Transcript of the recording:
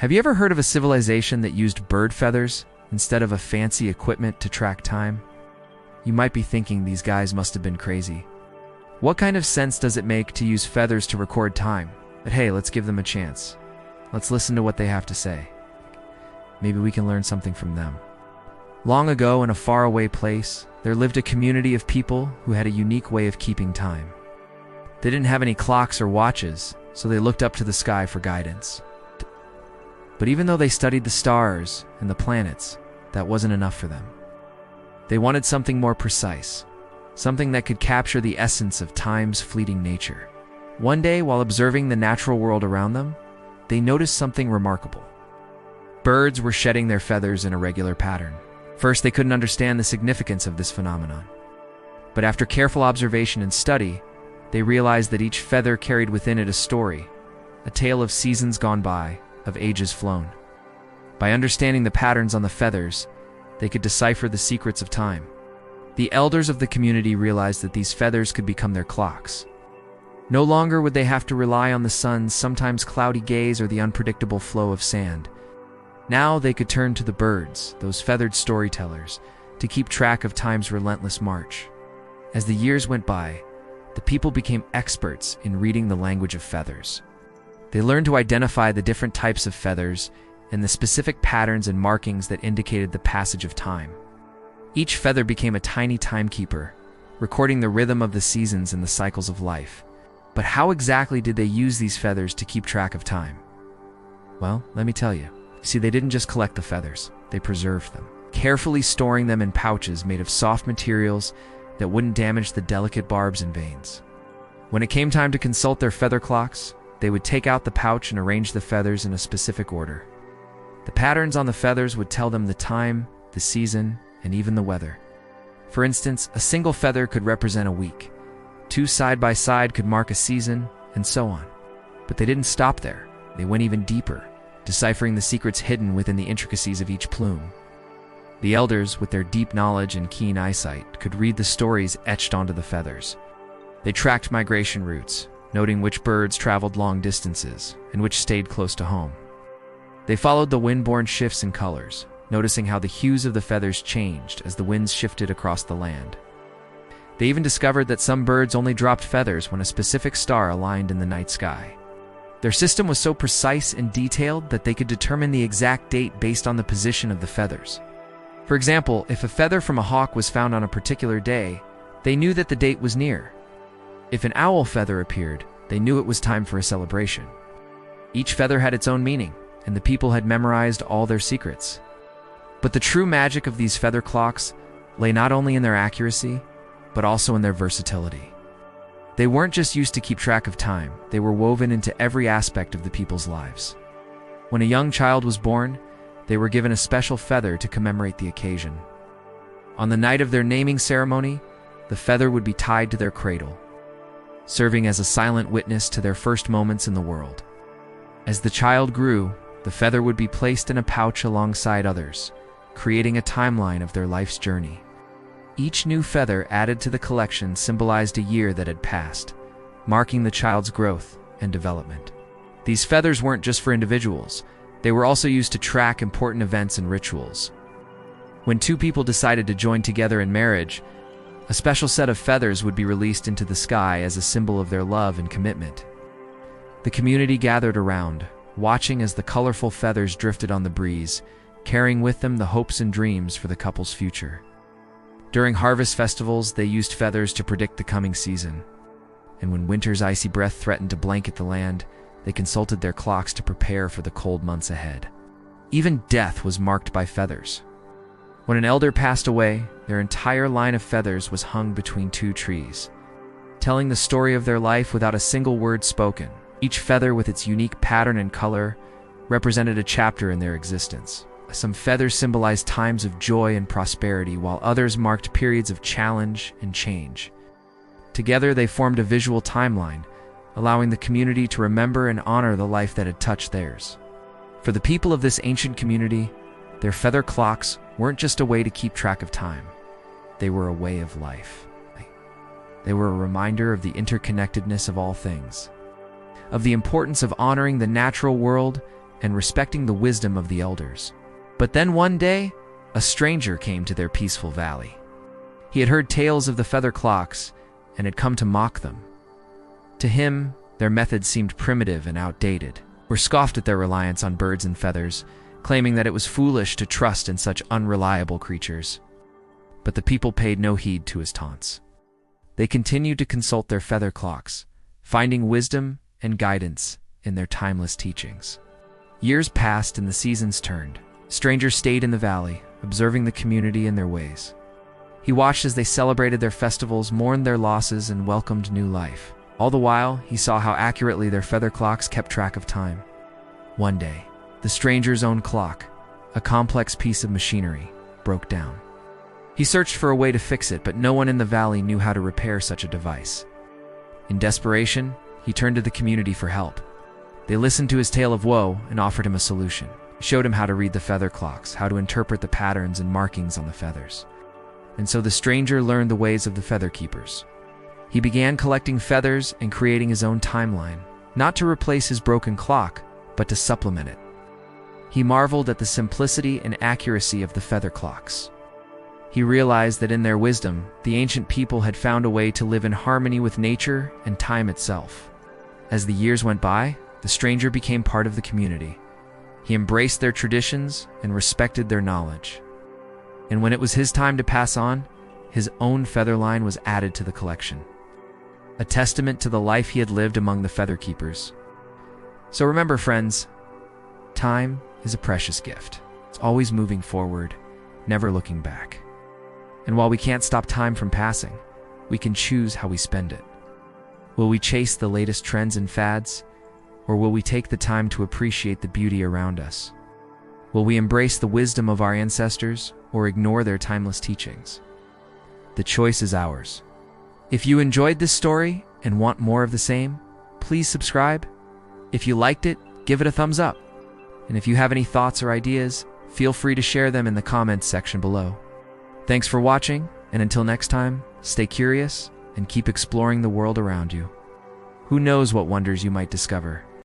Have you ever heard of a civilization that used bird feathers instead of a fancy equipment to track time? You might be thinking these guys must have been crazy. What kind of sense does it make to use feathers to record time? But hey, let's give them a chance. Let's listen to what they have to say. Maybe we can learn something from them. Long ago, in a faraway place, there lived a community of people who had a unique way of keeping time. They didn't have any clocks or watches, so they looked up to the sky for guidance. But even though they studied the stars and the planets, that wasn't enough for them. They wanted something more precise, something that could capture the essence of time's fleeting nature. One day, while observing the natural world around them, they noticed something remarkable. Birds were shedding their feathers in a regular pattern. First, they couldn't understand the significance of this phenomenon. But after careful observation and study, they realized that each feather carried within it a story, a tale of seasons gone by, of ages flown. By understanding the patterns on the feathers, they could decipher the secrets of time. The elders of the community realized that these feathers could become their clocks. No longer would they have to rely on the sun's sometimes cloudy gaze or the unpredictable flow of sand. Now they could turn to the birds, those feathered storytellers, to keep track of time's relentless march. As the years went by, the people became experts in reading the language of feathers. They learned to identify the different types of feathers and the specific patterns and markings that indicated the passage of time. Each feather became a tiny timekeeper, recording the rhythm of the seasons and the cycles of life. But how exactly did they use these feathers to keep track of time? Well, let me tell you. See, they didn't just collect the feathers, they preserved them, carefully storing them in pouches made of soft materials that wouldn't damage the delicate barbs and veins. When it came time to consult their feather clocks, they would take out the pouch and arrange the feathers in a specific order. The patterns on the feathers would tell them the time, the season, and even the weather. For instance, a single feather could represent a week. Two side by side could mark a season, and so on. But they didn't stop there. They went even deeper, deciphering the secrets hidden within the intricacies of each plume. The elders, with their deep knowledge and keen eyesight, could read the stories etched onto the feathers. They tracked migration routes, noting which birds traveled long distances and which stayed close to home. They followed the wind-borne shifts in colors, noticing how the hues of the feathers changed as the winds shifted across the land. They even discovered that some birds only dropped feathers when a specific star aligned in the night sky. Their system was so precise and detailed that they could determine the exact date based on the position of the feathers. For example, if a feather from a hawk was found on a particular day, they knew that the date was near. If an owl feather appeared, they knew it was time for a celebration. Each feather had its own meaning, and the people had memorized all their secrets. But the true magic of these feather clocks lay not only in their accuracy, but also in their versatility. They weren't just used to keep track of time, they were woven into every aspect of the people's lives. When a young child was born, they were given a special feather to commemorate the occasion. On the night of their naming ceremony, the feather would be tied to their cradle, serving as a silent witness to their first moments in the world. As the child grew, the feather would be placed in a pouch alongside others, creating a timeline of their life's journey. Each new feather added to the collection symbolized a year that had passed, marking the child's growth and development. These feathers weren't just for individuals, they were also used to track important events and rituals. When two people decided to join together in marriage, a special set of feathers would be released into the sky as a symbol of their love and commitment. The community gathered around, watching as the colorful feathers drifted on the breeze, carrying with them the hopes and dreams for the couple's future. During harvest festivals, they used feathers to predict the coming season. And when winter's icy breath threatened to blanket the land, they consulted their clocks to prepare for the cold months ahead. Even death was marked by feathers. When an elder passed away, their entire line of feathers was hung between two trees, telling the story of their life without a single word spoken. Each feather, with its unique pattern and color, represented a chapter in their existence. Some feathers symbolized times of joy and prosperity, while others marked periods of challenge and change. Together, they formed a visual timeline, allowing the community to remember and honor the life that had touched theirs. For the people of this ancient community, their feather clocks weren't just a way to keep track of time. They were a way of life. They were a reminder of the interconnectedness of all things, of the importance of honoring the natural world and respecting the wisdom of the elders. But then one day, a stranger came to their peaceful valley. He had heard tales of the feather clocks and had come to mock them. To him, their methods seemed primitive and outdated, or scoffed at their reliance on birds and feathers, claiming that it was foolish to trust in such unreliable creatures. But the people paid no heed to his taunts. They continued to consult their feather clocks, finding wisdom and guidance in their timeless teachings. Years passed and the seasons turned. Strangers stayed in the valley, observing the community and their ways. He watched as they celebrated their festivals, mourned their losses, and welcomed new life. All the while, he saw how accurately their feather clocks kept track of time. One day, the stranger's own clock, a complex piece of machinery, broke down. He searched for a way to fix it, but no one in the valley knew how to repair such a device. In desperation, he turned to the community for help. They listened to his tale of woe and offered him a solution. He showed him how to read the feather clocks, how to interpret the patterns and markings on the feathers. And so the stranger learned the ways of the feather keepers. He began collecting feathers and creating his own timeline, not to replace his broken clock, but to supplement it. He marveled at the simplicity and accuracy of the feather clocks. He realized that in their wisdom, the ancient people had found a way to live in harmony with nature and time itself. As the years went by, the stranger became part of the community. He embraced their traditions and respected their knowledge. And when it was his time to pass on, his own feather line was added to the collection, a testament to the life he had lived among the feather keepers. So remember, friends, time is a precious gift. It's always moving forward, never looking back. And while we can't stop time from passing, we can choose how we spend it. Will we chase the latest trends and fads, or will we take the time to appreciate the beauty around us? Will we embrace the wisdom of our ancestors, or ignore their timeless teachings? The choice is ours. If you enjoyed this story and want more of the same, please subscribe. If you liked it, give it a thumbs up. And if you have any thoughts or ideas, feel free to share them in the comments section below. Thanks for watching, and until next time, stay curious and keep exploring the world around you. Who knows what wonders you might discover?